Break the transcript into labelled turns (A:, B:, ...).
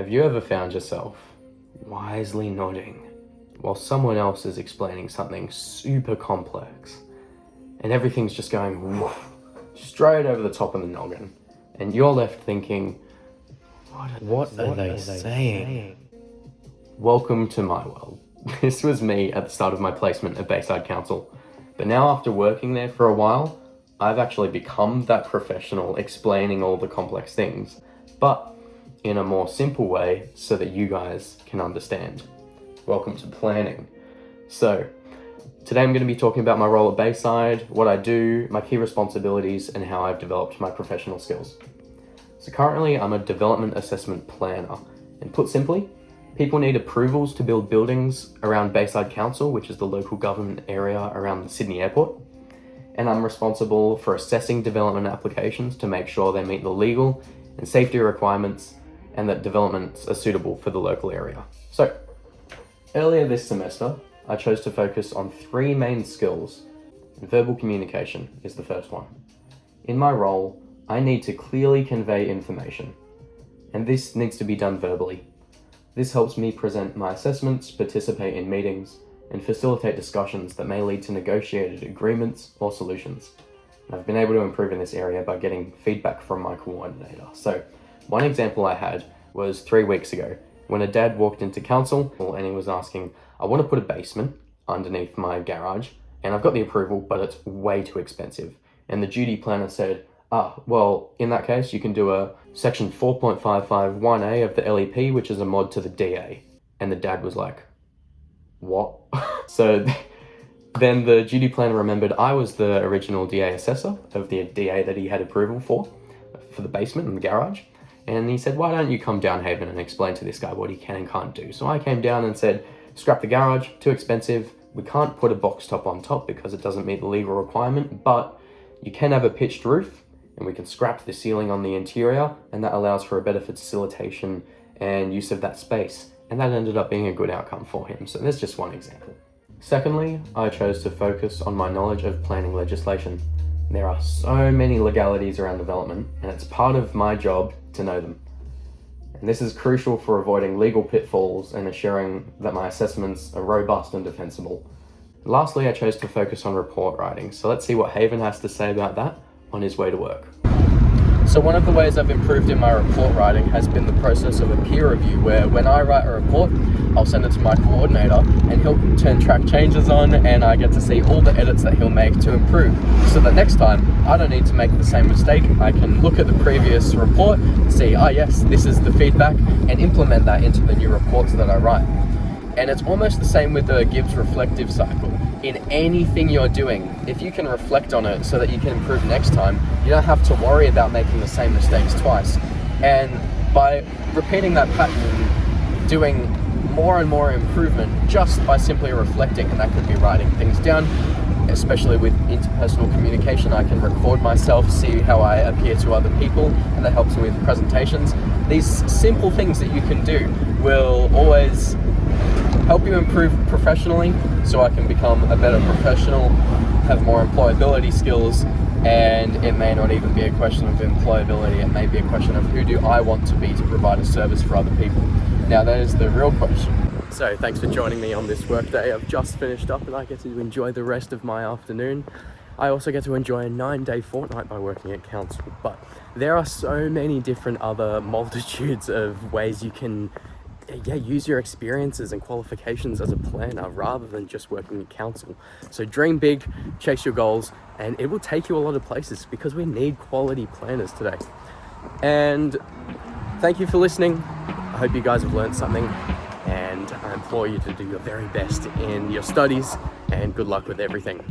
A: Have you ever found yourself wisely nodding while someone else is explaining something super complex and everything's just going woof, straight over the top of the noggin, and you're left thinking, what are they saying? Welcome to my world. This was me at the start of my placement at Bayside Council, but now after working there for a while, I've actually become that professional explaining all the complex things, but in a more simple way so that you guys can understand. Welcome to planning. So today I'm going to be talking about my role at Bayside, what I do, my key responsibilities, and how I've developed my professional skills. So currently I'm a development assessment planner, and put simply, people need approvals to build buildings around Bayside Council, which is the local government area around the Sydney Airport. And I'm responsible for assessing development applications to make sure they meet the legal and safety requirements and that developments are suitable for the local area. So, earlier this semester, I chose to focus on 3 main skills, and verbal communication is the first one. In my role, I need to clearly convey information, and this needs to be done verbally. This helps me present my assessments, participate in meetings, and facilitate discussions that may lead to negotiated agreements or solutions. And I've been able to improve in this area by getting feedback from my coordinator. So, one example I had was 3 weeks ago when a dad walked into council and he was asking, I want to put a basement underneath my garage and I've got the approval, but it's way too expensive. And the duty planner said, well, in that case, you can do a section 4.551A of the LEP, which is a mod to the DA. And the dad was like, what? So then the duty planner remembered I was the original DA assessor of the DA that he had approval for the basement and the garage. And he said, why don't you come down, Haven, and explain to this guy what he can and can't do? So I came down and said, scrap the garage, too expensive. We can't put a box top on top because it doesn't meet the legal requirement, but you can have a pitched roof and we can scrap the ceiling on the interior, and that allows for a better facilitation and use of that space. And that ended up being a good outcome for him. So there's just one example. Secondly, I chose to focus on my knowledge of planning legislation. There are so many legalities around development, and it's part of my job to know them. And this is crucial for avoiding legal pitfalls and ensuring that my assessments are robust and defensible. Lastly, I chose to focus on report writing. So let's see what Haven has to say about that on his way to work. So one of the ways I've improved in my report writing has been the process of a peer review, where when I write a report, I'll send it to my coordinator and he'll turn track changes on, and I get to see all the edits that he'll make to improve. So that next time, I don't need to make the same mistake. I can look at the previous report, see, yes, this is the feedback, and implement that into the new reports that I write. And it's almost the same with the Gibbs reflective cycle. In anything you're doing, if you can reflect on it so that you can improve next time, you don't have to worry about making the same mistakes twice. And by repeating that pattern, doing more and more improvement just by simply reflecting, and that could be writing things down, especially with interpersonal communication. I can record myself, see how I appear to other people, and that helps me with presentations. These simple things that you can do will always help you improve professionally, so I can become a better professional, have more employability skills, and it may not even be a question of employability, it may be a question of who do I want to be to provide a service for other people. Now that is the real question. So thanks for joining me on this work day. I've just finished up and I get to enjoy the rest of my afternoon. I also get to enjoy a 9-day fortnight by working at council, but there are so many different other multitudes of ways you can use your experiences and qualifications as a planner rather than just working at council. So dream big, chase your goals, and it will take you a lot of places because we need quality planners today. And thank you for listening. I hope you guys have learned something, and I implore you to do your very best in your studies, and good luck with everything.